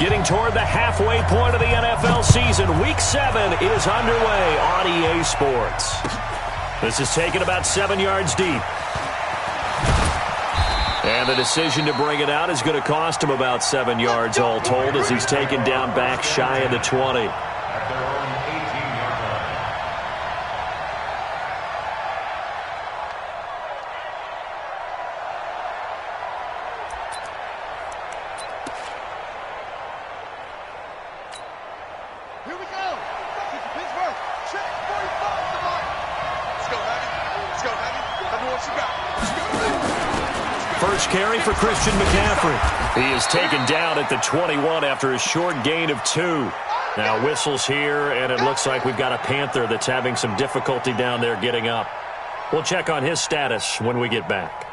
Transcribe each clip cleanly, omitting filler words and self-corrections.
Getting toward the halfway point of the NFL season. Week 7 is underway on EA Sports. This is taken about 7 yards deep. And the decision to bring it out is going to cost him about 7 yards all told as he's taken down back shy of the 20. First carry for Christian McCaffrey. He is taken down at the 21 after a short gain of 2. Now whistles here, and it looks like we've got a Panther that's having some difficulty down there getting up. We'll check on his status when we get back.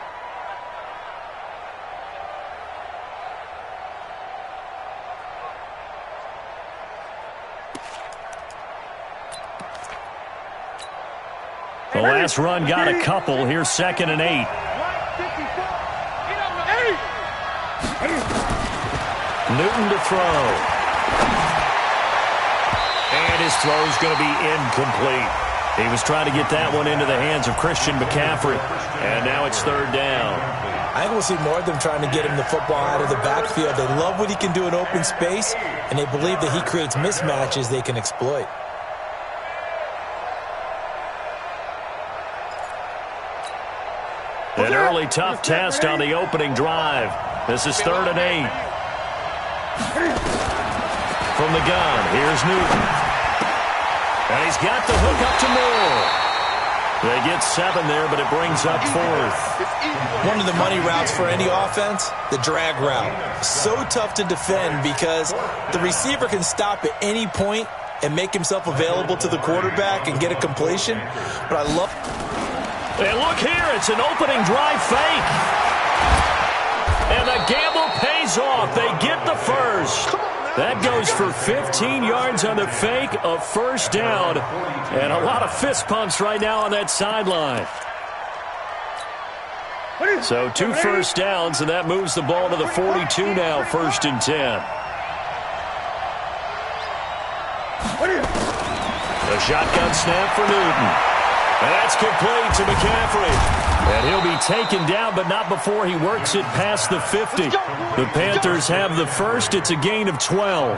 The last run got a couple. Here's 2nd and 8. Newton to throw. And his throw is going to be incomplete. He was trying to get that one into the hands of Christian McCaffrey. And now it's 3rd down. I think we'll see more of them trying to get him the football out of the backfield. They love what he can do in open space, and they believe that he creates mismatches they can exploit. An early tough test on the opening drive. This is 3rd and 8. From the gun, here's Newton. And he's got the hook up to Moore. They get 7 there, but it brings up 4th. One of the money routes for any offense, the drag route. So tough to defend because the receiver can stop at any point and make himself available to the quarterback and get a completion. But I love... And look here, it's an opening drive fake. And the gamble pays off. They get the first. That goes for 15 yards on the fake, a 1st down. And a lot of fist pumps right now on that sideline. So 2 first downs, and that moves the ball to the 42 now, 1st and 10. The shotgun snap for Newton. And that's complete to McCaffrey. And he'll be taken down, but not before he works it past the 50. The Panthers have the first. It's a gain of 12.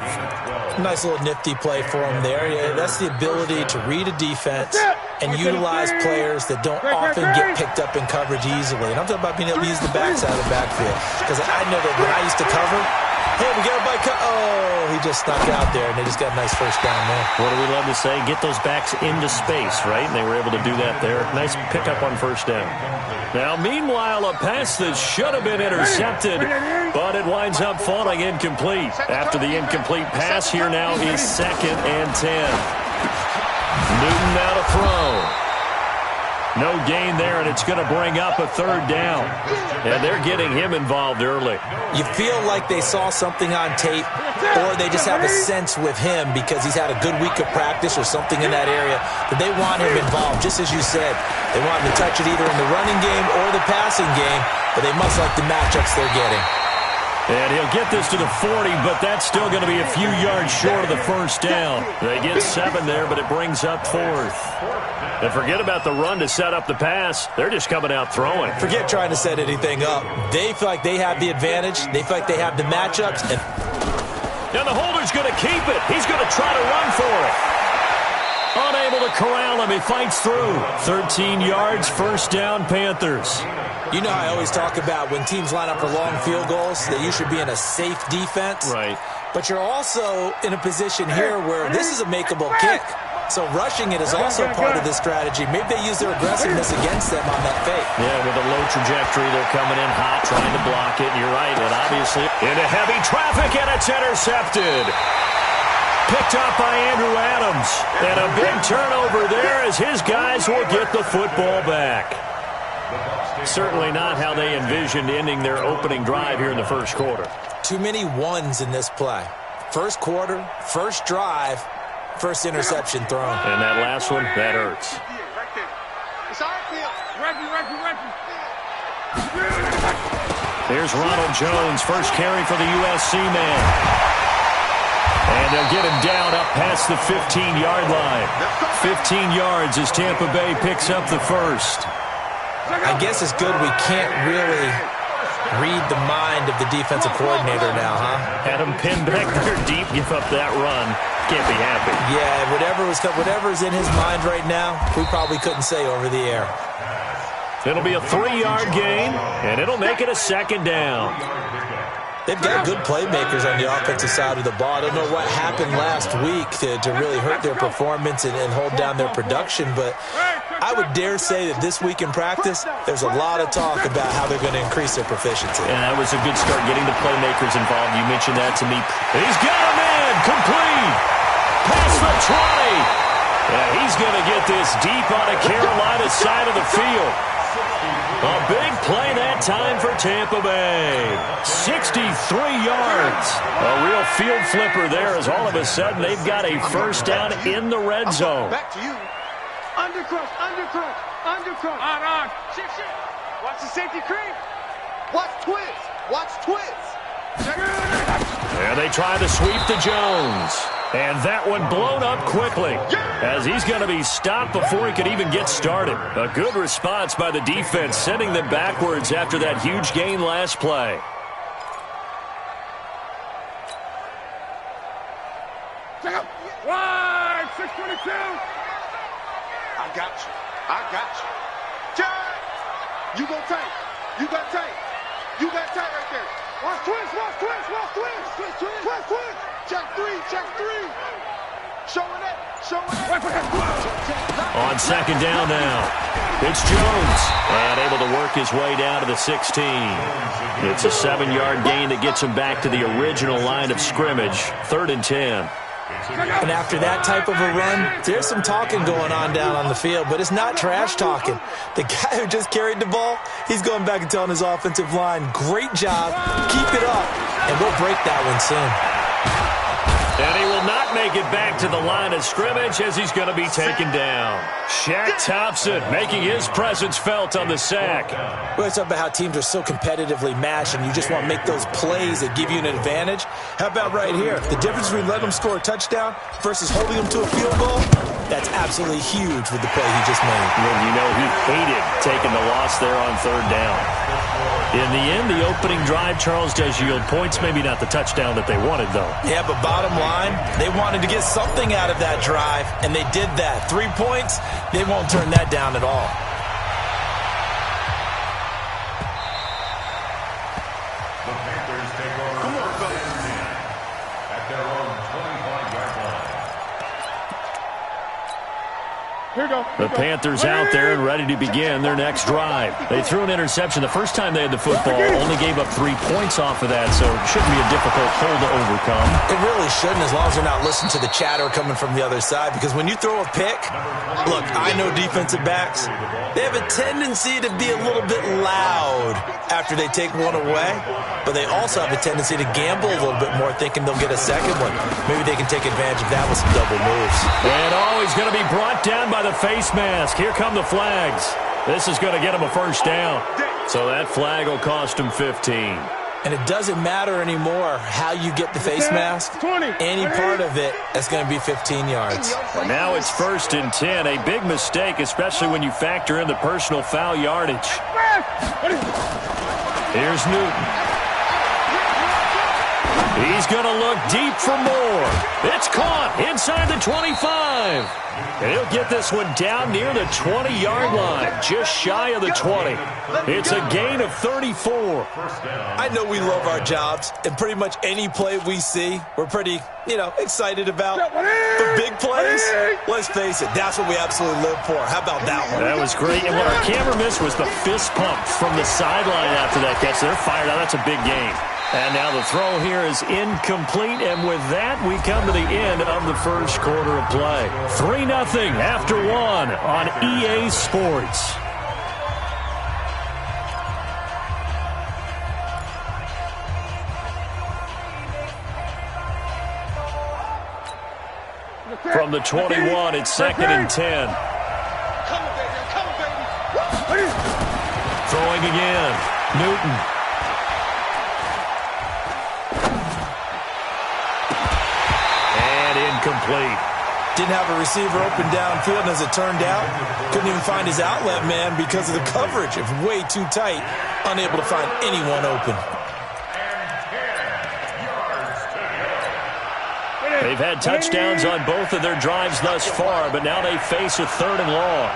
Nice little nifty play for him there. Yeah, that's the ability to read a defense and utilize players that don't often get picked up in coverage easily. And I'm talking about being able to use the backside of the backfield. Because I know that when I used to cover, hey, we got a bike. Oh, he just snuck out there, and they just got a nice 1st down there. What do we love to say? Get those backs into space, right? And they were able to do that there. Nice pickup on 1st down. Now, meanwhile, a pass that should have been intercepted, but it winds up falling incomplete. After the incomplete pass, here now is 2nd and 10. Newton now to throw. No gain there, and it's going to bring up a 3rd down. And they're getting him involved early. You feel like they saw something on tape, or they just have a sense with him because he's had a good week of practice or something in that area that they want him involved. Just as you said, they want him to touch it either in the running game or the passing game, but they must like the matchups they're getting. And he'll get this to the 40, but that's still going to be a few yards short of the 1st down. They get 7 there, but it brings up 4th. And forget about the run to set up the pass. They're just coming out throwing. Forget trying to set anything up. They feel like they have the advantage. They feel like they have the matchups. And the holder's going to keep it. He's going to try to run for it. Unable to corral him. He fights through. 13 yards, 1st down, Panthers. You know, I always talk about when teams line up for long field goals, that you should be in a safe defense. Right. But you're also in a position here where this is a makeable kick. So rushing it is also part of the strategy. Maybe they use their aggressiveness against them on that fake. Yeah, with a low trajectory, they're coming in hot, trying to block it. And you're right, and obviously into heavy traffic, and it's intercepted. Picked up by Andrew Adams. And a big turnover there as his guys will get the football back. Certainly not how they envisioned ending their opening drive here in the 1st quarter. Too many ones in this play. 1st quarter, 1st drive, 1st interception thrown. And that last one, that hurts. Here's Ronald Jones, first carry for the USC man. And they'll get him down up past the 15-yard line. 15 yards as Tampa Bay picks up the first. I guess it's good we can't really read the mind of the defensive coordinator now, huh? Had him pinned back there deep, give up that run. Can't be happy. Yeah, whatever's in his mind right now, we probably couldn't say over the air. It'll be a 3-yard gain, and it'll make it a second down. They've got good playmakers on the offensive side of the ball. I don't know what happened last week to really hurt their performance and hold down their production, but I would dare say that this week in practice, there's a lot of talk about how they're going to increase their proficiency. And that was a good start, getting the playmakers involved. You mentioned that to me. He's got him in, complete, past the 20. Yeah, he's going to get this deep on a Carolina side of the field. A big play that time for Tampa Bay. 63 yards. A real field flipper there as all of a sudden they've got a first down in the red zone. Back to you. Undercrush. On. Shift. Watch the safety creep. Watch twist. There they try to sweep to Jones. And that one blown up quickly as he's going to be stopped before he could even get started. A good response by the defense, sending them backwards after that huge gain last play. Wide, 622. I got you. You got tank. You got tank right there. Watch twist. Check three. Showing it. On second down now, it's Jones. And able to work his way down to the 16. It's a 7-yard gain that gets him back to the original line of scrimmage. 3rd and 10. And after that type of a run, there's some talking going on down on the field, but it's not trash talking. The guy who just carried the ball, he's going back and telling his offensive line, great job, keep it up, and we'll break that one soon. And he will not make it back to the line of scrimmage as he's going to be taken down. Shaq Thompson making his presence felt on the sack. We're talking about how teams are so competitively matched and you just want to make those plays that give you an advantage. How about right here? The difference between letting them score a touchdown versus holding them to a field goal, that's absolutely huge with the play he just made. And you know he hated taking the loss there on 3rd down. In the end, the opening drive, Charles, does yield points. Maybe not the touchdown that they wanted, though. Yeah, but bottom line, they wanted to get something out of that drive, and they did that. 3 points, they won't turn that down at all. The Panthers take over at their own 25-yard line. The Panthers out there and ready to begin their next drive. They threw an interception the first time they had the football, only gave up 3 points off of that, so it shouldn't be a difficult hole to overcome. It really shouldn't, as long as they're not listening to the chatter coming from the other side, because when you throw a pick, look, I know defensive backs, they have a tendency to be a little bit loud after they take one away, but they also have a tendency to gamble a little bit more, thinking they'll get a second one. Maybe they can take advantage of that with some double moves. And always going to be brought down by the face mask. Here come the flags. This is going to get him a first down. So that flag will cost him 15. And it doesn't matter anymore how you get the face mask. Any part of it is going to be 15 yards. And now it's 1st and 10. A big mistake, especially when you factor in the personal foul yardage. Here's Newton. He's going to look deep for more. It's caught inside the 25. And he'll get this one down near the 20-yard line, just shy of the 20. It's a gain of 34. I know we love our jobs, and pretty much any play we see, we're pretty, excited about. But big plays, let's face it, that's what we absolutely live for. How about that one? That was great. And what our camera missed was the fist pump from the sideline after that catch. They're fired out. That's a big game. And now the throw here is incomplete, and with that, we come to the end of the first quarter of play. 3-0 after 1 on EA Sports. From the 21, it's 2nd and 10. Throwing again, Newton. incomplete. Didn't have a receiver open downfield, and as it turned out, couldn't even find his outlet man because of the coverage. It was way too tight, unable to find anyone open. They've had touchdowns on both of their drives thus far, but now they face a 3rd and long.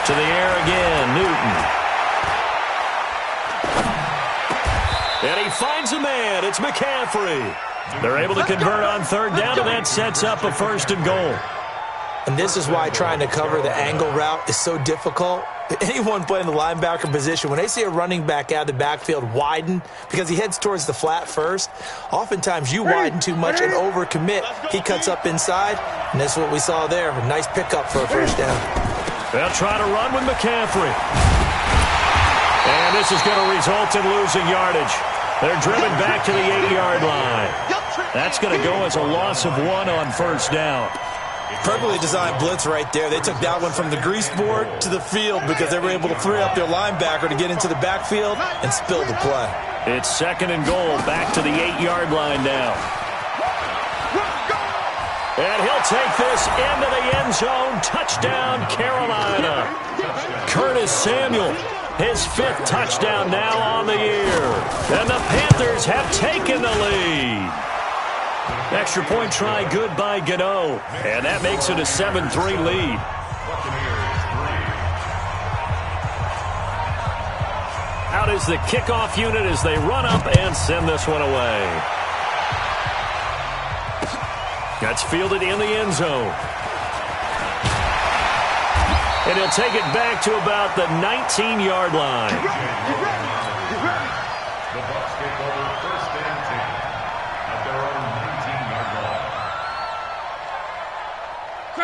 To the air again, Newton. And he finds a man. It's McCaffrey. They're able to convert on 3rd down, and that sets up a 1st and goal. And this is why trying to cover the angle route is so difficult. Anyone playing the linebacker position, when they see a running back out of the backfield widen because he heads towards the flat first, oftentimes you widen too much and overcommit. He cuts up inside, and that's what we saw there. A nice pickup for a 1st down. They'll try to run with McCaffrey. And this is going to result in losing yardage. They're driven back to the 8-yard line. That's going to go as a loss of 1 on 1st down. Perfectly designed blitz right there. They took that one from the grease board to the field because they were able to free up their linebacker to get into the backfield and spill the play. It's 2nd and goal, back to the 8-yard line now. And he'll take this into the end zone. Touchdown, Carolina. Curtis Samuel, his 5th touchdown now on the year. And the Panthers have taken the lead. Extra point try good by Gano. And that makes it a 7-3 lead. Out is the kickoff unit as they run up and send this one away. That's fielded in the end zone. And he'll take it back to about the 19-yard line. The Bucs take over 1st and 10 at their own 19-yard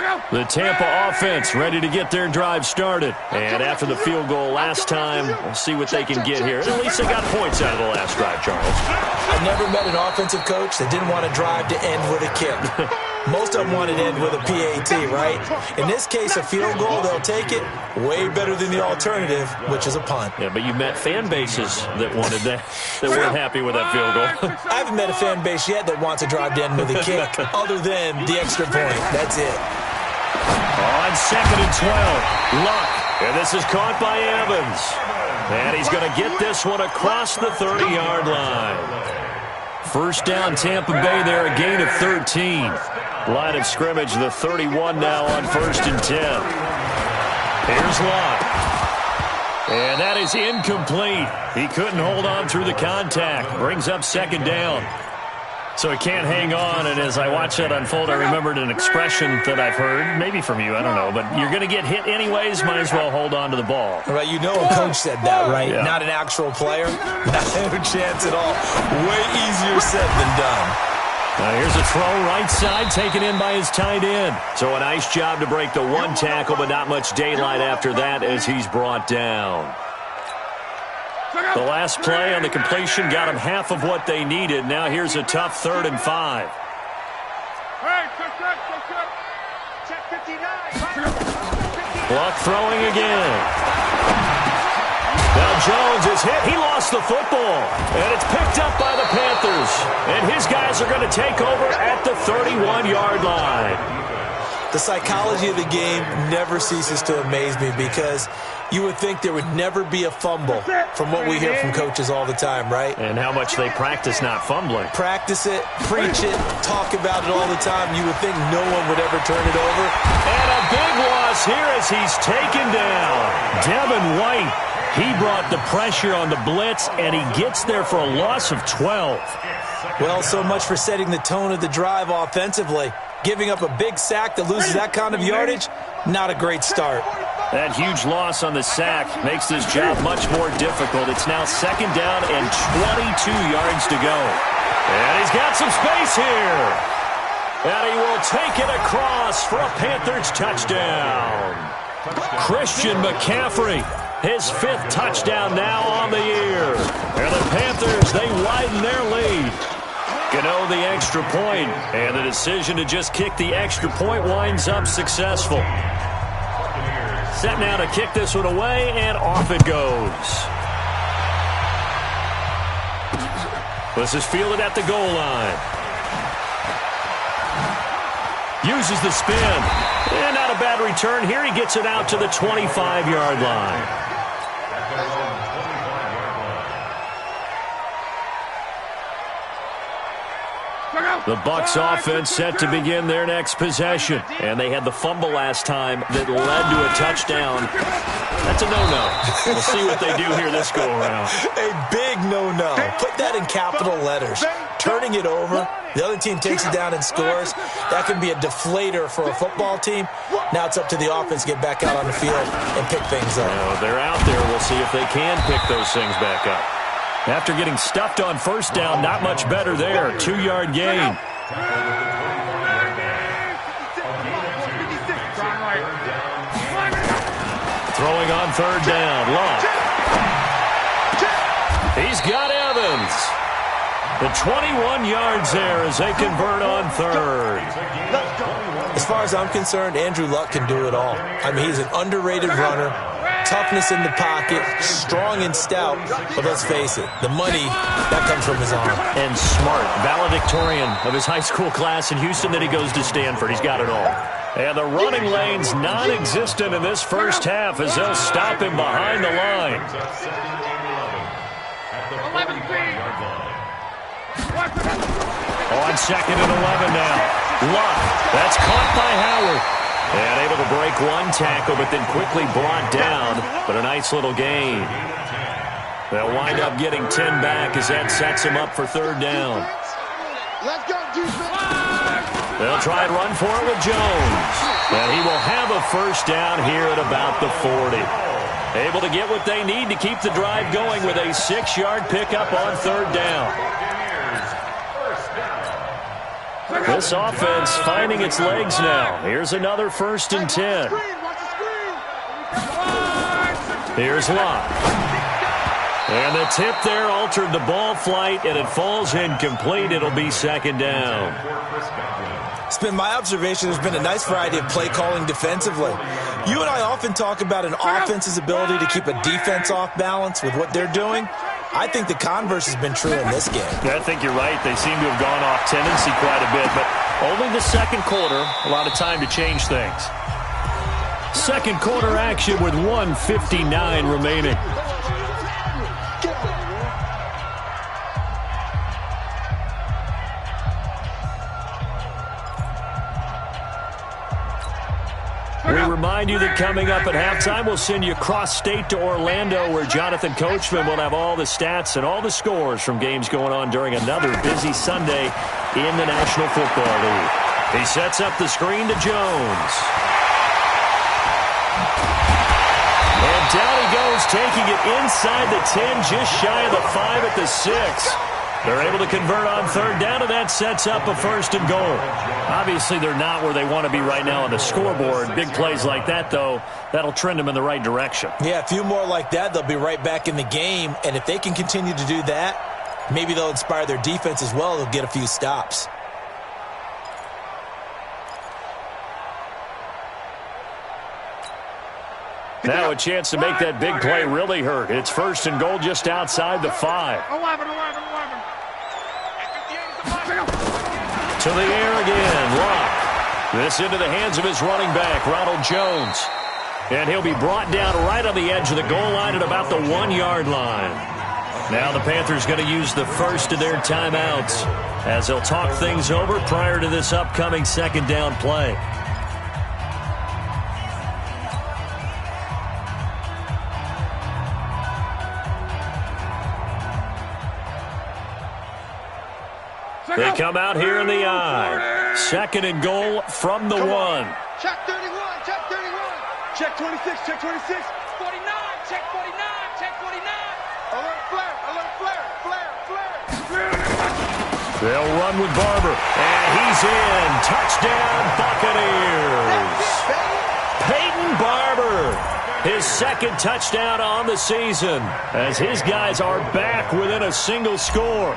line. The Tampa offense ready to get their drive started. And after the field goal last time, we'll see what they can get here. At least they got points out of the last drive, Charles. I never met an offensive coach that didn't want a drive to end with a kick. Most of them want it to end with a PAT, right? In this case, a field goal, they'll take it. Way better than the alternative, which is a punt. Yeah, but you met fan bases that wanted that weren't happy with that field goal. I haven't met a fan base yet that wants a drive to end with a kick other than the extra point. That's it. On 2nd and 12, Luck. And this is caught by Evans. And he's going to get this one across the 30-yard line. 1st down, Tampa Bay there, a gain of 13. Line of scrimmage, the 31 now on 1st and 10. Here's Luck. And that is incomplete. He couldn't hold on through the contact. Brings up 2nd down. So he can't hang on, and as I watch that unfold, I remembered an expression that I've heard, maybe from you, I don't know, but you're going to get hit anyways, might as well hold on to the ball. Right, you know a coach said that, right? Yeah. Not an actual player. Not a chance at all. Way easier said than done. Now here's a throw right side taken in by his tight end. So a nice job to break the 1 tackle, but not much daylight after that as he's brought down. The last play on the completion got them half of what they needed. Now here's a tough 3rd and 5. Luck throwing again. Now Jones is hit. He lost the football. And it's picked up by the Panthers. And his guys are going to take over at the 31-yard line. The psychology of the game never ceases to amaze me because you would think there would never be a fumble from what we hear from coaches all the time, right? And how much they practice not fumbling. Practice it, preach it, talk about it all the time. You would think no one would ever turn it over. And a big loss here as he's taken down. Devin White, he brought the pressure on the blitz, and he gets there for a loss of 12. Well, so much for setting the tone of the drive offensively. Giving up a big sack that loses that kind of yardage, not a great start. That huge loss on the sack makes this job much more difficult. It's now 2nd down and 22 yards to go. And he's got some space here. And he will take it across for a Panthers touchdown. Christian McCaffrey, his 5th touchdown now on the year. And the Panthers, they widen their lead. Gano the extra point, and the decision to just kick the extra point winds up successful. Set now to kick this one away, and off it goes. This is fielded at the goal line. Uses the spin. And not a bad return here. He gets it out to the 25-yard line. The Bucs offense set to begin their next possession. And they had the fumble last time that led to a touchdown. That's a no-no. We'll see what they do here this go-around. A big no-no. Put that in capital letters. Turning it over, the other team takes it down and scores. That can be a deflator for a football team. Now it's up to the offense to get back out on the field and pick things up. They're out there. We'll see if they can pick those things back up. After getting stuffed on first down, not much better there. 2-yard gain. Throwing on third down. Love. He's got Evans. The 21 yards there as they convert on third. As far as I'm concerned, Andrew Luck can do it all. I mean, he's an underrated runner. Toughness in the pocket, strong and stout, but let's face it, the money, that comes from his arm. And smart, valedictorian of his high school class in Houston, then he goes to Stanford. He's got it all. And the running lane's non-existent in this first half as they'll stop him behind the line. On second and 11 now. Luck, that's caught by Howard. And able to break one tackle, but then quickly brought down. But a nice little gain. They'll wind up getting 10 back as that sets them up for third down. Let's go, They'll try and run for it with Jones. And he will have a first down here at about the 40. Able to get what they need to keep the drive going with a 6-yard pickup on third down. This offense finding its legs now. Here's another 1st and 10. Here's Locke. And the tip there altered the ball flight, and it falls incomplete. It'll be second down. It's been my observation there's been a nice variety of play calling defensively. You and I often talk about an offense's ability to keep a defense off balance with what they're doing. I think the converse has been true in this game. I think you're right. They seem to have gone off tendency quite a bit, but only the second quarter, a lot of time to change things. Second quarter action with 1:59 remaining. We remind you that coming up at halftime, we'll send you cross-state to Orlando, where Jonathan Coachman will have all the stats and all the scores from games going on during another busy Sunday in the National Football League. He sets up the screen to Jones. And down he goes, taking it inside the 10, just shy of the 5 at the 6. They're able to convert on third down, and that sets up a 1st and goal. Obviously, they're not where they want to be right now on the scoreboard. Big plays like that, though, that'll trend them in the right direction. Yeah, a few more like that, they'll be right back in the game. And if they can continue to do that, maybe they'll inspire their defense as well. They'll get a few stops. Now a chance to make that big play really hurt. It's 1st and goal just outside the 5. 11. To the air again. Locke. This into the hands of his running back, Ronald Jones. And he'll be brought down right on the edge of the goal line at about the 1-yard line. Now the Panthers going to use the first of their timeouts as they'll talk things over prior to this upcoming second down play. They come out here in the I. 2nd and goal from the 1. Check 31, check 31. Check 26, check 26. 49, check 49, check 49. Alert flare. They'll run with Barber. And he's in. Touchdown, Buccaneers. Peyton Barber. His 2nd touchdown on the season as his guys are back within a single score.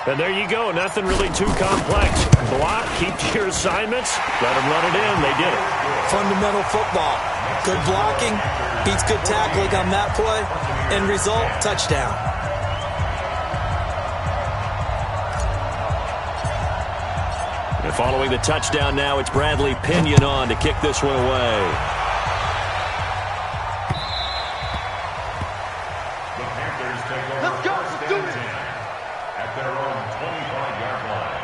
And there you go. Nothing really too complex. Block, keep to your assignments, let them run it in. They did it. Fundamental football. Good blocking, beats good tackling on that play. End result, touchdown. Following the touchdown now, it's Bradley Pinion on to kick this one away. The Panthers take over first and 10 at their own 25-yard line.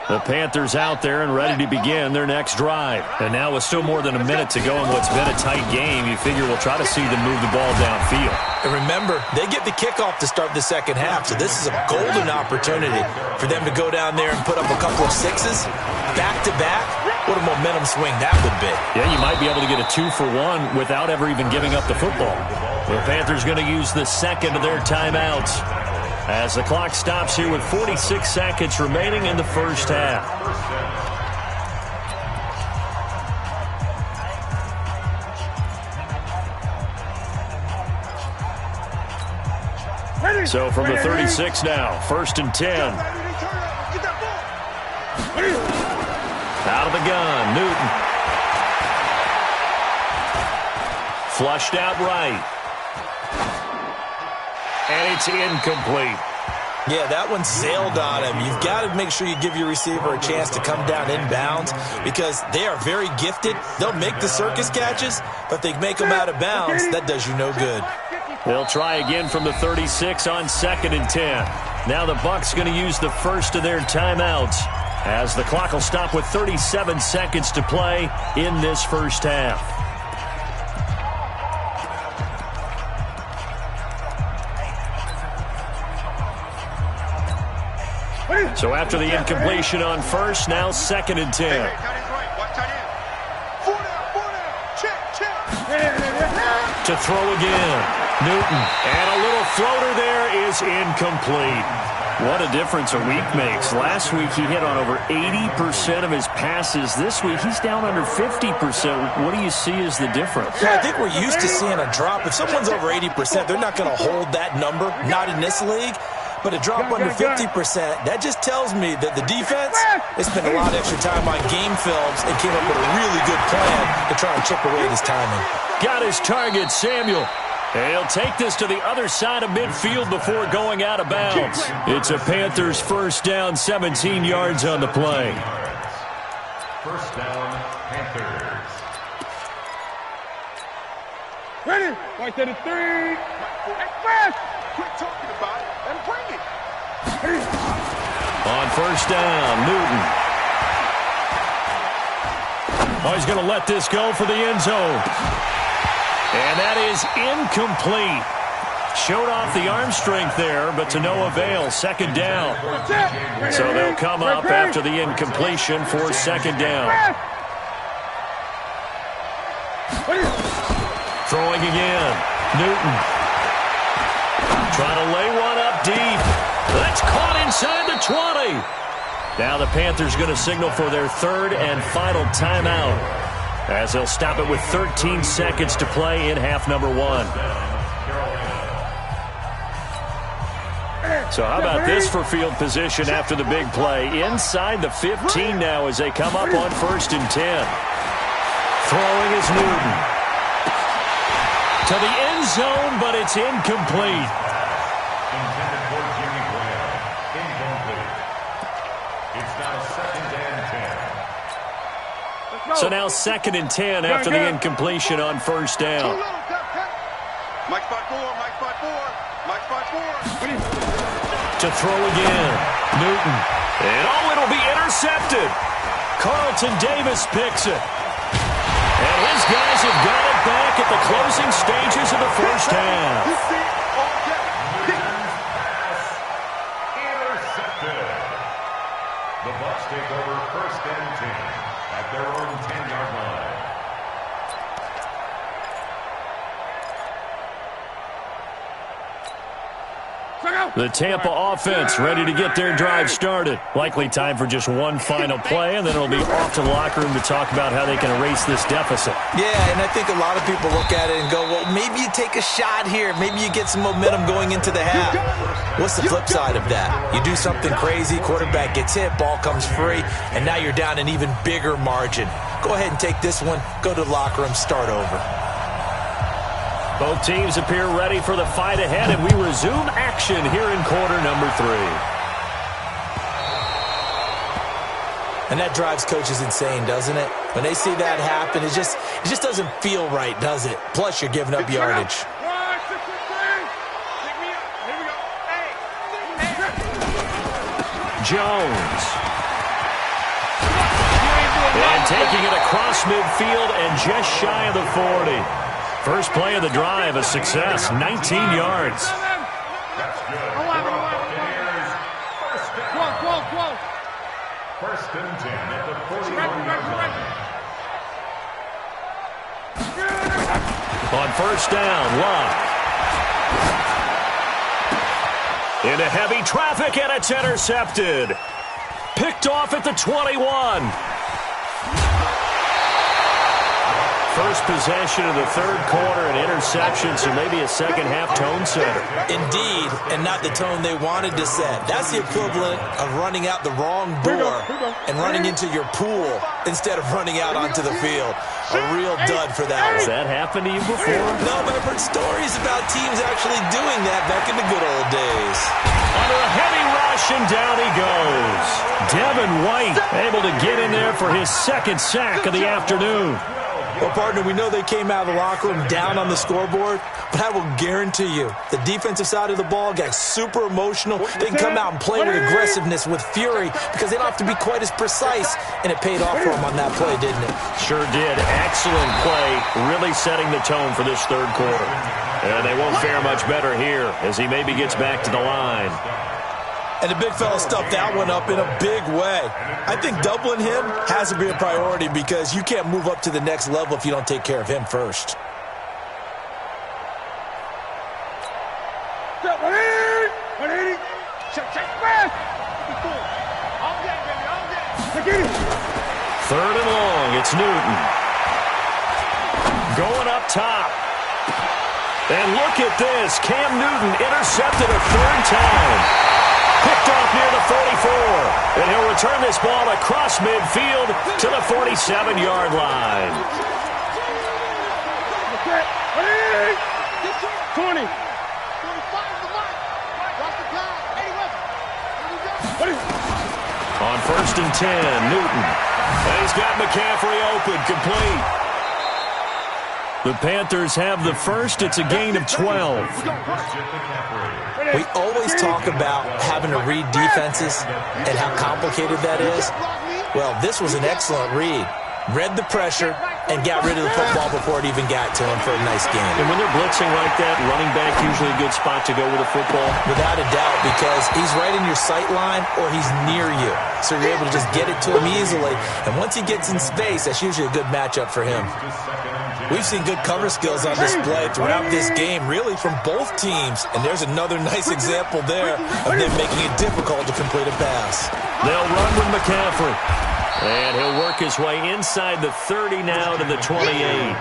The Panthers out there and ready to begin their next drive. And now with still more than a minute to go in what's been a tight game, you figure we'll try to see them move the ball downfield. And remember, they get the kickoff to start the second half, so this is a golden opportunity for them to go down there and put up a couple of sixes back-to-back. What a momentum swing that would be. Yeah, you might be able to get a 2-for-1 without ever even giving up the football. The Panthers going to use the second of their timeouts as the clock stops here with 46 seconds remaining in the first half. So from the 36 now, first and 10. Out of the gun, Newton. Flushed out right. And it's incomplete. Yeah, that one sailed on him. You've got to make sure you give your receiver a chance to come down inbounds because they are very gifted. They'll make the circus catches, but they make them out of bounds. That does you no good. They'll try again from the 36 on second and 10. Now the Bucs going to use the first of their timeouts as the clock will stop with 37 seconds to play in this first half. So after the incompletion on first, now second and 10. To throw again. Newton. And a little floater there is incomplete. What a difference a week makes. Last week he hit on over 80% of his passes. This week he's down under 50%. What do you see as the difference? Well, I think we're used to seeing a drop. If someone's over 80%, they're not going to hold that number. Not in this league. But a drop under 50%, that just tells me that the defense has spent a lot of extra time on game films and came up with a really good plan to try and chip away at his timing. Got his target, Samuel. He'll take this to the other side of midfield before going out of bounds. It's a Panthers first down, 17 yards on the play. First down, Panthers. Ready? Right to the 3. Fast. Quit talking about it and bring it. On first down, Newton. Oh, he's going to let this go for the end zone. And that is incomplete. Showed off the arm strength there, but to no avail. Second down. So they'll come up after the incompletion for second down. Throwing again. Newton. Trying to lay one up deep. That's caught inside the 20. Now the Panthers going to signal for their third and final timeout as they'll stop it with 13 seconds to play in half number 1. So how about this for field position after the big play? Inside the 15 now as they come up on first and 10. Throwing is Newton. To the end zone, but it's incomplete. Intended for Jimmy Graham. Incomplete. It's now second and 10. So now second and 10 after the incompletion on first down. Mike spot 4, Mike spot 4, Mike spot 4. To throw again. Newton. And it'll be intercepted. Carlton Davis picks it. And his guys have got it back at the closing stages of the first half. Intercepted. The Bucs take over first and 10 at their own 10-yard line. The Tampa offense ready to get their drive started. Likely time for just one final play, and then it'll be off to the locker room to talk about how they can erase this deficit. Yeah, and I think a lot of people look at it and go, well, maybe you take a shot here. Maybe you get some momentum going into the half. What's the flip side of that? You do something crazy, quarterback gets hit, ball comes free, and now you're down an even bigger margin. Go ahead and take this one, go to the locker room, start over. Both teams appear ready for the fight ahead, and we resume action here in quarter number 3. And that drives coaches insane, doesn't it? When they see that happen, it just doesn't feel right, does it? Plus, you're giving up yardage. Jones. And taking it across midfield and just shy of the 40. First play of the drive, a success, 19 yards. First and 10 at the 41-yard line. On first down, Locke. Into heavy traffic, and it's intercepted. Picked off at the 21. First possession of the third quarter, an interception, so maybe a second-half tone setter. Indeed, and not the tone they wanted to set. That's the equivalent of running out the wrong door and running into your pool instead of running out onto the field. A real dud for that one. Has that happened to you before? No, but I've heard stories about teams actually doing that back in the good old days. Under a heavy rush, and down he goes. Devin White able to get in there for his second sack of the afternoon. Well, partner, we know they came out of the locker room down on the scoreboard, but I will guarantee you the defensive side of the ball got super emotional. They can come out and play with aggressiveness, with fury, because they don't have to be quite as precise, and it paid off for them on that play, didn't it? Sure did. Excellent play, really setting the tone for this third quarter. And they won't fare much better here as he maybe gets back to the line. And the big fella stuffed that one up in a big way. I think doubling him has to be a priority because you can't move up to the next level if you don't take care of him first. Third and long, it's Newton. Going up top. And look at this. Cam Newton intercepted a third time. Picked off near the 44. And he'll return this ball across midfield to the 47-yard line. 20. On first and 10, Newton. And he's got McCaffrey open, complete. The Panthers have the first. It's a gain of 12. We always talk about having to read defenses and how complicated that is. Well, this was an excellent read. Read the pressure and got rid of the football before it even got to him for a nice gain. And when they're blitzing like that, running back usually a good spot to go with a football. Without a doubt, because he's right in your sight line or he's near you. So you're able to just get it to him easily. And once he gets in space, that's usually a good matchup for him. We've seen good cover skills on display throughout this game, really from both teams. And there's another nice example there of them making it difficult to complete a pass. They'll run with McCaffrey. And he'll work his way inside the 30 now to the 28.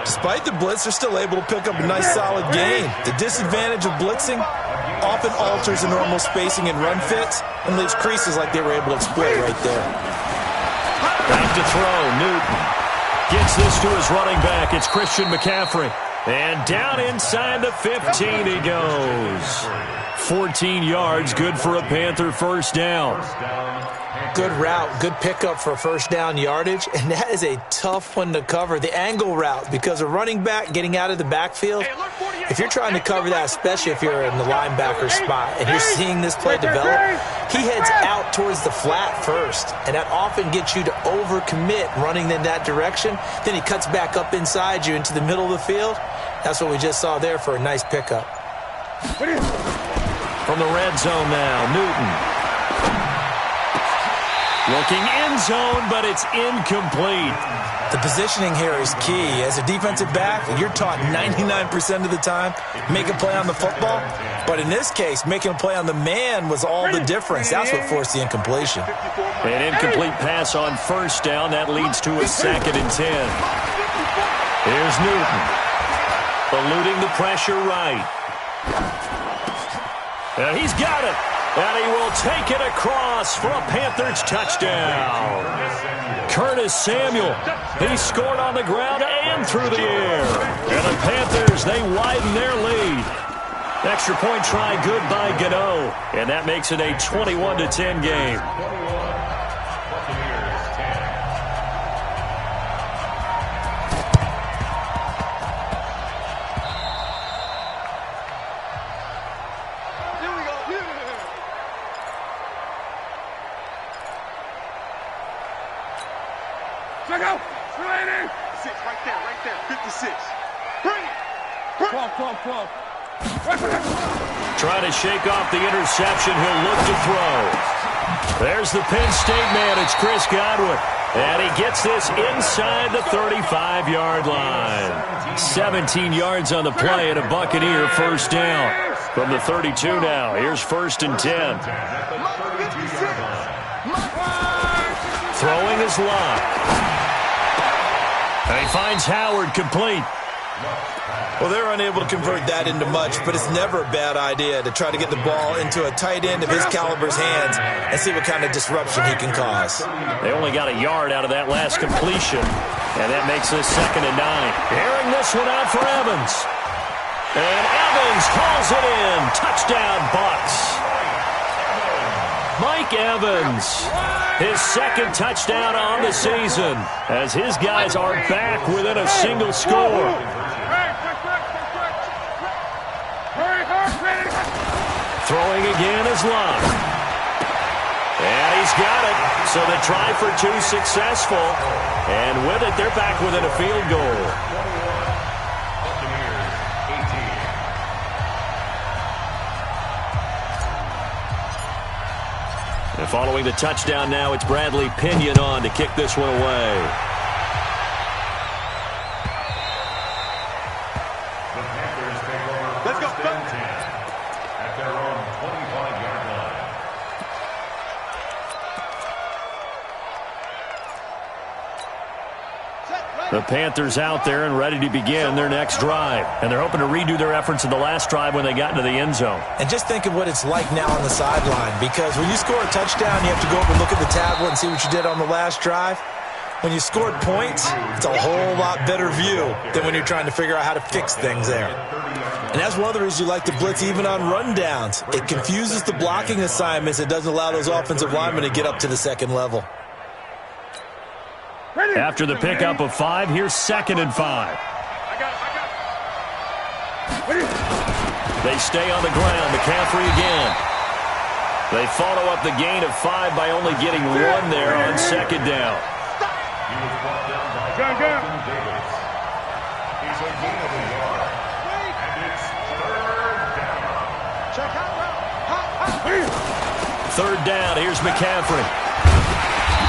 Despite the blitz, they're still able to pick up a nice solid gain. The disadvantage of blitzing often alters the normal spacing and run fits and leaves creases like they were able to exploit right there. Back to throw, Newton. Gets this to his running back. It's Christian McCaffrey. And down inside the 15 he goes. 14 yards, good for a Panther first down. Good route, good pickup for first down yardage, and that is a tough one to cover, the angle route, because a running back getting out of the backfield, if you're trying to cover that, especially if you're in the linebacker spot, and you're seeing this play develop, he heads out towards the flat first, and that often gets you to overcommit running in that direction. Then he cuts back up inside you into the middle of the field. That's what we just saw there for a nice pickup. From the red zone now, Newton. Looking end zone, but it's incomplete. The positioning here is key. As a defensive back, you're taught 99% of the time, make a play on the football. But in this case, making a play on the man was all the difference. That's what forced the incompletion. An incomplete pass on first down. That leads to a 2nd and 10. Here's Newton. Eluding the pressure right. And he's got it. And he will take it across for a Panthers touchdown. Curtis Samuel, he scored on the ground and through the air. And the Panthers, they widen their lead. Extra point try good by Gano. And that makes it a 21-10 game. Check out. Right there. 56. Bring it. 12. Trying to shake off the interception. He'll look to throw. There's the Penn State man. It's Chris Godwin. And he gets this inside the 35-yard line. 17 yards on the play and a Buccaneer first down. From the 32 now. Here's 1st and 10. Throwing is Locke. And he finds Howard complete. Well, they're unable to convert that into much, but it's never a bad idea to try to get the ball into a tight end of his caliber's hands and see what kind of disruption he can cause. They only got a yard out of that last completion, and that makes this 2nd and 9. Airing this one out for Evans. And Evans hauls it in. Touchdown, Bucs. Mike Evans, his 2nd touchdown on the season, as his guys are back within a single score. Throwing again is Locke. And he's got it. So the try for 2 successful. And with it, they're back within a field goal. And following the touchdown now, it's Bradley Pinion on to kick this one away. Let's go. At their own 25-yard line. The Panthers out there and ready to begin their next drive. And they're hoping to redo their efforts in the last drive when they got into the end zone. And just think of what it's like now on the sideline, because when you score a touchdown, you have to go over and look at the tablet and see what you did on the last drive. When you scored points, it's a whole lot better view than when you're trying to figure out how to fix things there. And that's one of the reasons you like to blitz even on rundowns. It confuses the blocking assignments. It doesn't allow those offensive linemen to get up to the second level. After the pickup of 5, here's 2nd and 5. They stay on the ground. McCaffrey again. They follow up the gain of 5 by only getting 1 there on 2nd down. He was brought down by Jonathan Davis. He's a gain of a yard. And it's 3rd down. 3rd down. Here's McCaffrey.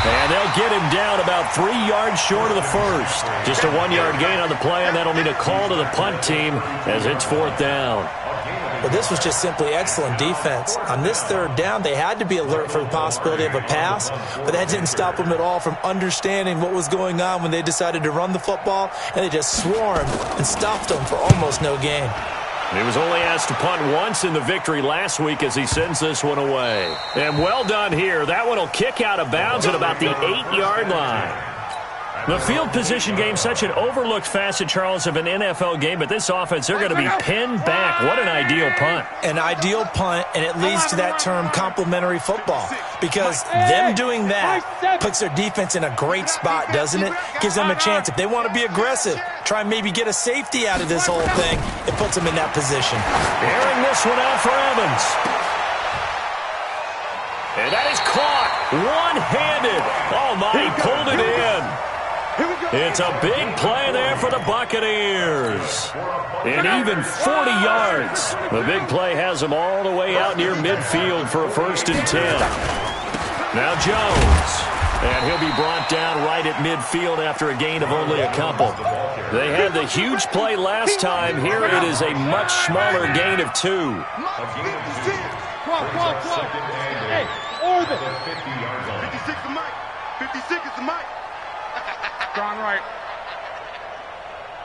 And they'll get him down about 3 yards short of the first. Just a 1-yard gain on the play, and that'll mean a call to the punt team as it's 4th down. But this was just simply excellent defense. On this 3rd down, they had to be alert for the possibility of a pass, but that didn't stop them at all from understanding what was going on when they decided to run the football, and they just swarmed and stopped them for almost no gain. He was only asked to punt once in the victory last week as he sends this one away. And well done here. That one will kick out of bounds at about the 8-yard line. The field position game, such an overlooked facet, Charles, of an NFL game, but this offense, they're going to be pinned back. What an ideal punt. An ideal punt, and it leads to that term complementary football, because them doing that puts their defense in a great spot, doesn't it? Gives them a chance. If they want to be aggressive, try and maybe get a safety out of this whole thing, it puts them in that position. Airing this one out for Evans. And that is caught one-handed. Oh, my, he pulled it in. It's a big play there for the Buccaneers. And even 40 yards. The big play has them all the way out near midfield for a 1st and 10. Now Jones. And he'll be brought down right at midfield after a gain of only a couple. They had the huge play last time. Here it is a much smaller gain of 2. Hey, Orbit. 56 is Mike. 56 is Mike. Gone right.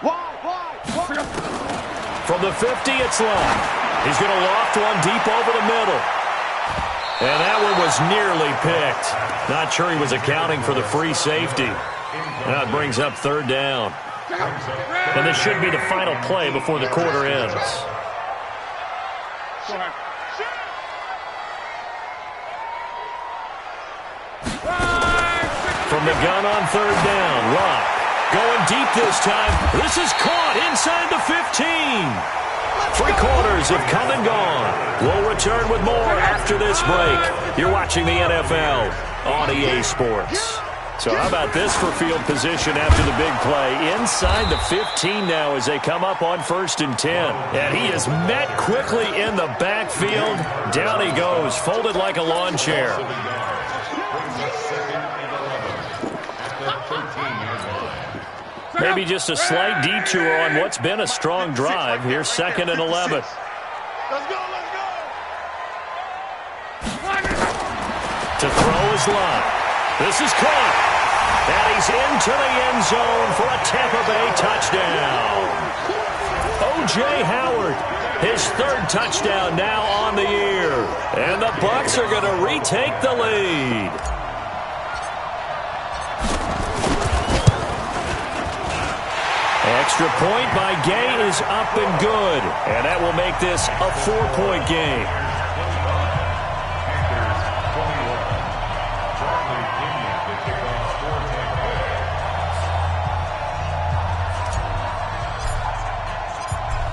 Wide. From the 50, it's Locke. He's going to loft one deep over the middle. And that one was nearly picked. Not sure he was accounting for the free safety. Now it brings up third down. And this should be the final play before the quarter ends. From the gun on third down, Locke going deep this time. This is caught inside the 15. 3 quarters have come and gone. We'll return with more after this break. You're watching the NFL on EA Sports. So how about this for field position after the big play? Inside the 15 now as they come up on 1st and 10. And he is met quickly in the backfield. Down he goes, folded like a lawn chair. Maybe just a slight detour on what's been a strong drive. Here's 2nd and 11. Let's go, let's go. To throw is Locke. This is caught. And he's into the end zone for a Tampa Bay touchdown. O.J. Howard, his 3rd touchdown now on the year. And the Bucs are going to retake the lead. Extra point by Gay is up and good. And that will make this a 4-point game.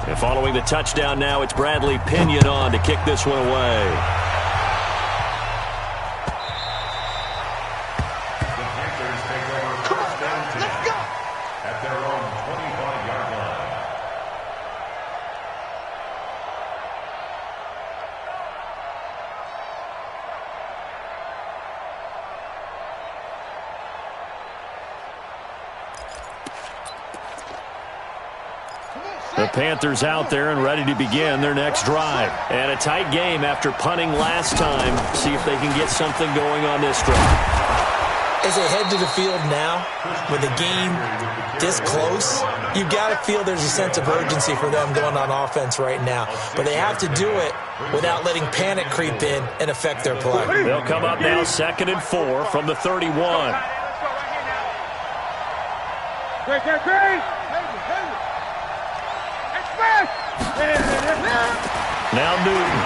And following the touchdown now, it's Bradley Pinion on to kick this one away. The Panthers take over first down 10 at their own 25-yard line. The Panthers out there and ready to begin their next drive. And a tight game after punting last time. See if they can get something going on this drive. As they head to the field now, with the game this close, you've got to feel there's a sense of urgency for them going on offense right now. But they have to do it without letting panic creep in and affect their play. They'll come up now 2nd and 4 from the 31. Now Newton.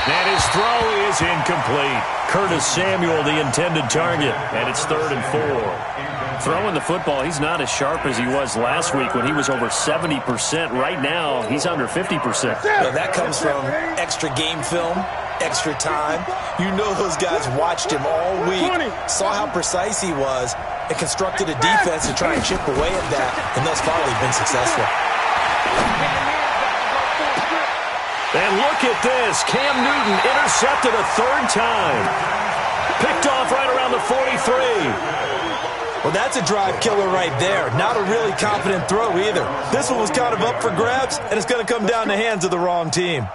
And his throw is incomplete. Curtis Samuel, the intended target. And it's 3rd and 4. Throwing the football, he's not as sharp as he was last week when he was over 70%. Right now, he's under 50%. Yeah, that comes from extra game film, extra time. You know those guys watched him all week, saw how precise he was, and constructed a defense to try and chip away at that. And thus far, they've been successful. And look at this. Cam Newton intercepted a 3rd time. Picked off right around the 43. Well, that's a drive killer right there. Not a really confident throw either. This one was kind of up for grabs, and it's going to come down the hands of the wrong team.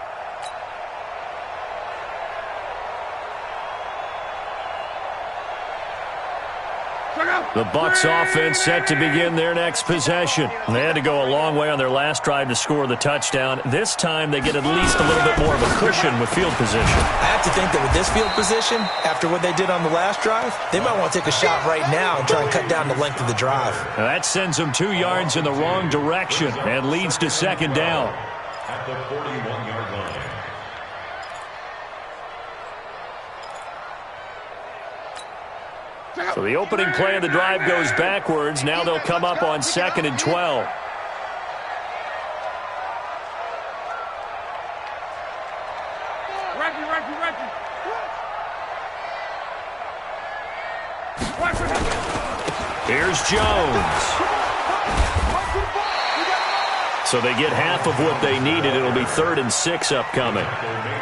The Bucs offense set to begin their next possession. They had to go a long way on their last drive to score the touchdown. This time they get at least a little bit more of a cushion with field position. I have to think that with this field position, after what they did on the last drive, they might want to take a shot right now and try and cut down the length of the drive. Now that sends them 2 yards in the wrong direction and leads to 2nd down. At the 41-yard line. So the opening play of the drive goes backwards. Now they'll come up on 2nd and 12. Here's Jones. So they get half of what they needed. It'll be 3rd and 6 upcoming.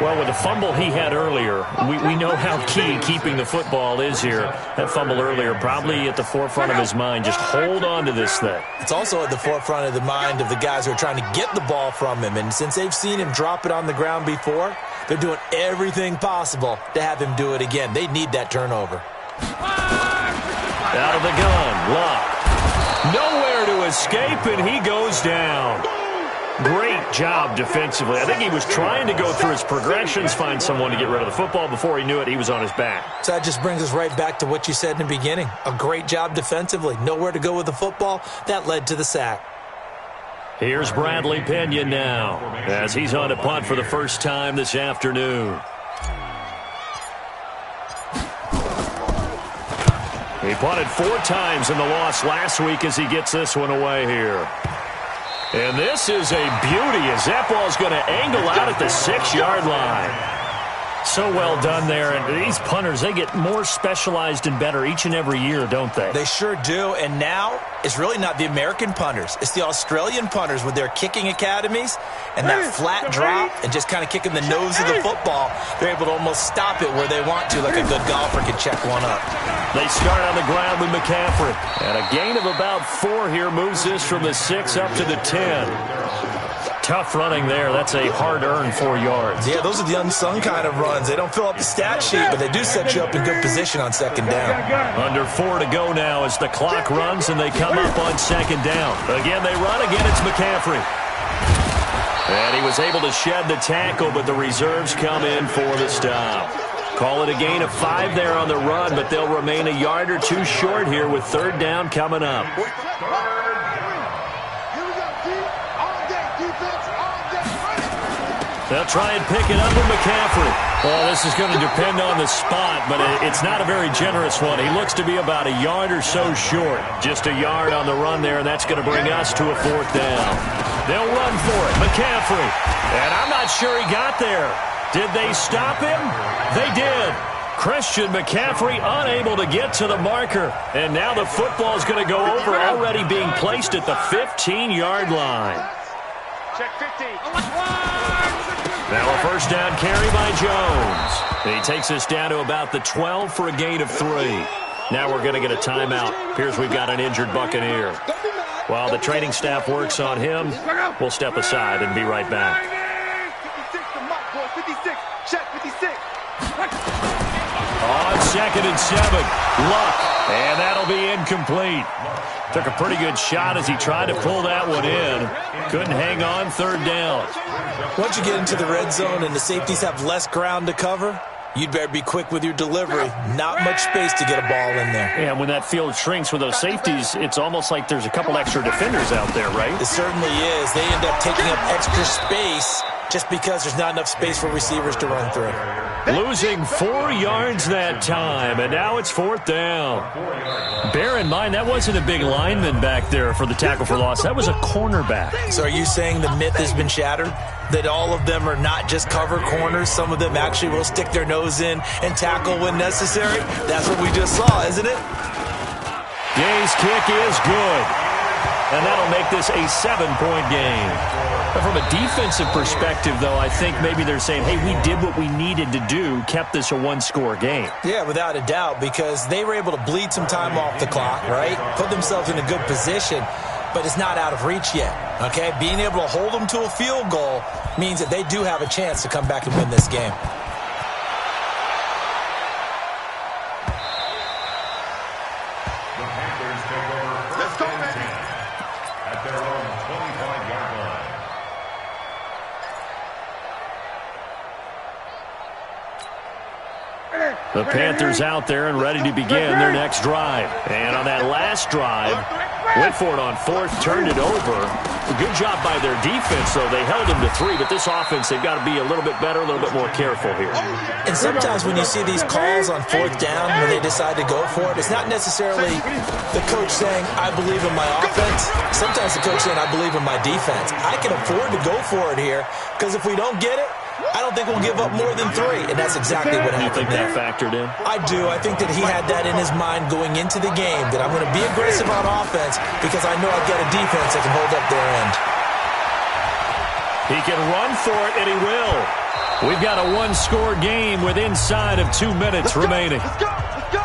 Well, with the fumble he had earlier, we know how key keeping the football is here. That fumble earlier probably at the forefront of his mind. Just hold on to this thing. It's also at the forefront of the mind of the guys who are trying to get the ball from him. And since they've seen him drop it on the ground before, they're doing everything possible to have him do it again. They need that turnover. Out of the gun, Locke. Nowhere to escape, and he goes down. Great job defensively. I think he was trying to go through his progressions, find someone to get rid of the football. Before he knew it, he was on his back. So that just brings us right back to what you said in the beginning. A great job defensively. Nowhere to go with the football. That led to the sack. Here's Bradley Pena now as he's on a punt for the first time this afternoon. He punted 4 times in the loss last week as he gets this one away here. And this is a beauty as that ball's going to angle out at the 6-yard line. So well done there. And these punters, they get more specialized and better each and every year, don't they? They sure do. And now it's really not the American punters. It's the Australian punters with their kicking academies and that flat drop and just kind of kicking the nose of the football. They're able to almost stop it where they want to, like a good golfer can check one up. They start on the ground with McCaffrey. And a gain of about 4 here moves this from the 6 up to the 10. Tough running there. That's a hard-earned 4 yards. Yeah, those are the unsung kind of runs. They don't fill up the stat sheet, but they do set you up in good position on second down. Under 4 to go now as the clock runs and they come up on second down. Again, they run. Again, it's McCaffrey. And he was able to shed the tackle, but the reserves come in for the stop. Call it a gain of 5 there on the run, but they'll remain a yard or 2 short here with third down coming up. They'll try and pick it up with McCaffrey. Well, this is going to depend on the spot, but it's not a very generous one. He looks to be about a yard or so short. Just a yard on the run there, and that's going to bring us to a 4th down. They'll run for it. McCaffrey. And I'm not sure he got there. Did they stop him? They did. Christian McCaffrey unable to get to the marker. And now the football is going to go over, already being placed at the 15-yard line. Check 50. Now a first down carry by Jones. He takes us down to about the 12 for a gain of 3. Now we're going to get a timeout. Appears we've got an injured Buccaneer. While the training staff works on him, we'll step aside and be right back. 56 to Mike, boy. 56. Check 56. On 2nd and 7. Luck. And that'll be incomplete. Took a pretty good shot as he tried to pull that one in. Couldn't hang on 3rd down. Once you get into the red zone and the safeties have less ground to cover, you'd better be quick with your delivery. Not much space to get a ball in there. Yeah, when that field shrinks with those safeties, it's almost like there's a couple extra defenders out there, right? It certainly is. They end up taking up extra space just because there's not enough space for receivers to run through. Losing 4 yards that time, and now it's 4th down. Bear in mind, that wasn't a big lineman back there for the tackle for loss. That was a cornerback. So are you saying the myth has been shattered? That all of them are not just cover corners? Some of them actually will stick their nose in and tackle when necessary? That's what we just saw, isn't it? Gay's kick is good. And that'll make this a 7-point game. But from a defensive perspective, though, I think maybe they're saying, hey, we did what we needed to do, kept this a 1-score game. Yeah, without a doubt, because they were able to bleed some time off the clock, right? Put themselves in a good position, but it's not out of reach yet, okay? Being able to hold them to a field goal means that they do have a chance to come back and win this game. The Panthers take over first and 10 at their own 25-yard line. The Panthers out there and ready to begin their next drive. And on that last drive, went for it on 4th, turned it over. A good job by their defense, though. They held them to 3, but this offense, they've got to be a little bit better, a little bit more careful here. And sometimes when you see these calls on 4th down, when they decide to go for it, it's not necessarily the coach saying, I believe in my offense. Sometimes the coach saying, I believe in my defense. I can afford to go for it here, because if we don't get it, I don't think we'll give up more than 3, and that's exactly what happened. You think that factored in? I do. I think that he had that in his mind going into the game, that I'm going to be aggressive on offense because I know I've got a defense that can hold up their end. He can run for it, and he will. We've got a 1-score game with inside of 2 minutes remaining. Let's go. Let's go.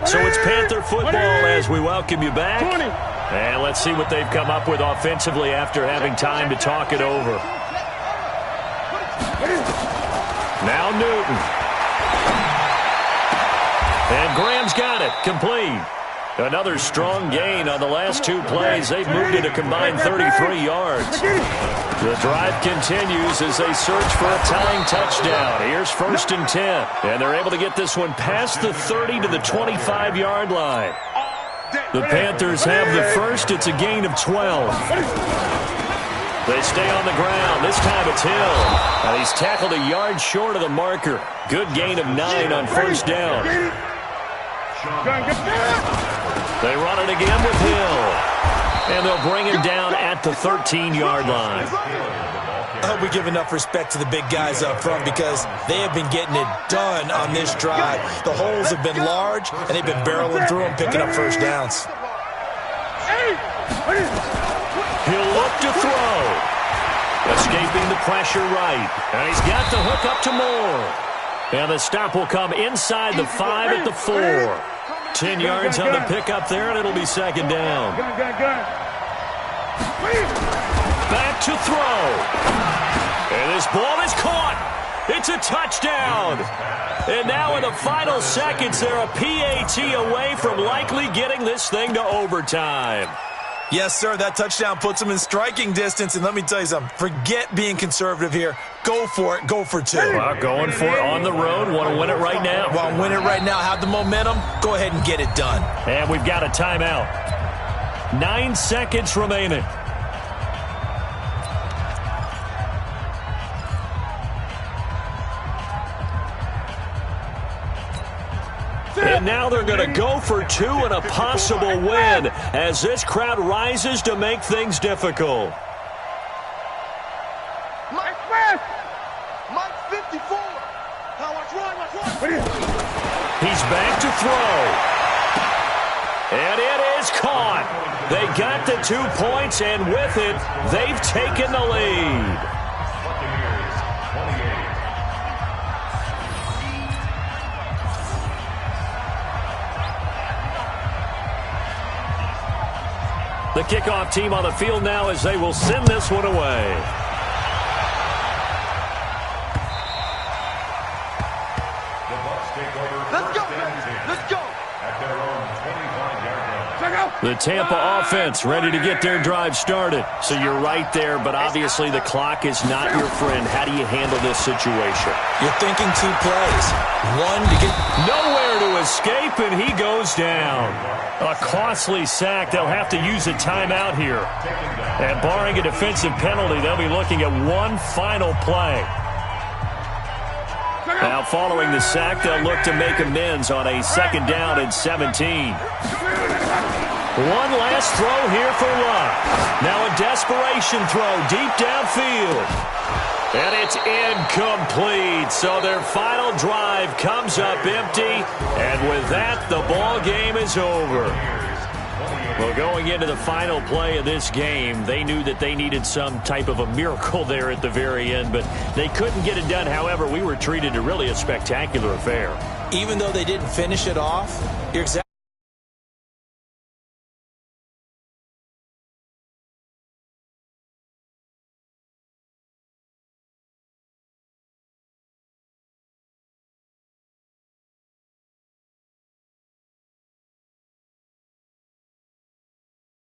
So it's Panther football as we welcome you back. And let's see what they've come up with offensively after having time to talk it over. Now Newton. And Graham's got it. Complete. Another strong gain on the last two plays. They've moved it a combined 33 yards. The drive continues as they search for a tying touchdown. Here's 1st and 10. And they're able to get this one past the 30 to the 25-yard line. The Panthers have the first. It's a gain of 12. They stay on the ground. This time it's Hill. And he's tackled a yard short of the marker. Good gain of 9 on 1st down. They run it again with Hill. And they'll bring him down at the 13-yard line. I hope we give enough respect to the big guys up front because they have been getting it done on this drive. The holes have been large, and they've been barreling through them, picking up 1st downs. He'll look to throw. Escaping the pressure right. And he's got the hook up to Moore. And the stop will come inside the 5 at the 4. 10 yards on the pickup there, and it'll be 2nd down. Back to throw. And this ball is caught. It's a touchdown. And now in the final seconds, they're a PAT away from likely getting this thing to overtime. Yes, sir, that touchdown puts them in striking distance. And let me tell you something, forget being conservative here. Go for it. Go for 2. Well, going for it on the road. Want to win it right now? Want to win it right now, have the momentum, go ahead and get it done. And we've got a timeout. 9 seconds remaining. And now they're going to go for 2 and a possible win as this crowd rises to make things difficult. Mike 54. Now watch Roy. He's back to throw. And it is caught. They got the 2 points, and with it, they've taken the lead. The kickoff team on the field now as they will send this one away. The Bucs take over. Let's go, 1st and 10 let's go. at their own 25-yard line. The Tampa offense ready to get their drive started. So you're right there, but obviously the clock is not your friend. How do you handle this situation? You're thinking 2 plays. 1 to get Nowhere to escape, and he goes down. A costly sack. They'll have to use a timeout here. And barring a defensive penalty, they'll be looking at one final play. Now following the sack, they'll look to make amends on a 2nd down and 17. One last throw here for Luck. Now a desperation throw deep downfield. And it's incomplete. So their final drive comes up empty. And with that, the ball game is over. Well, going into the final play of this game, they knew that they needed some type of a miracle there at the very end, but they couldn't get it done. However, we were treated to really a spectacular affair. even though they didn't finish it off, you're exactly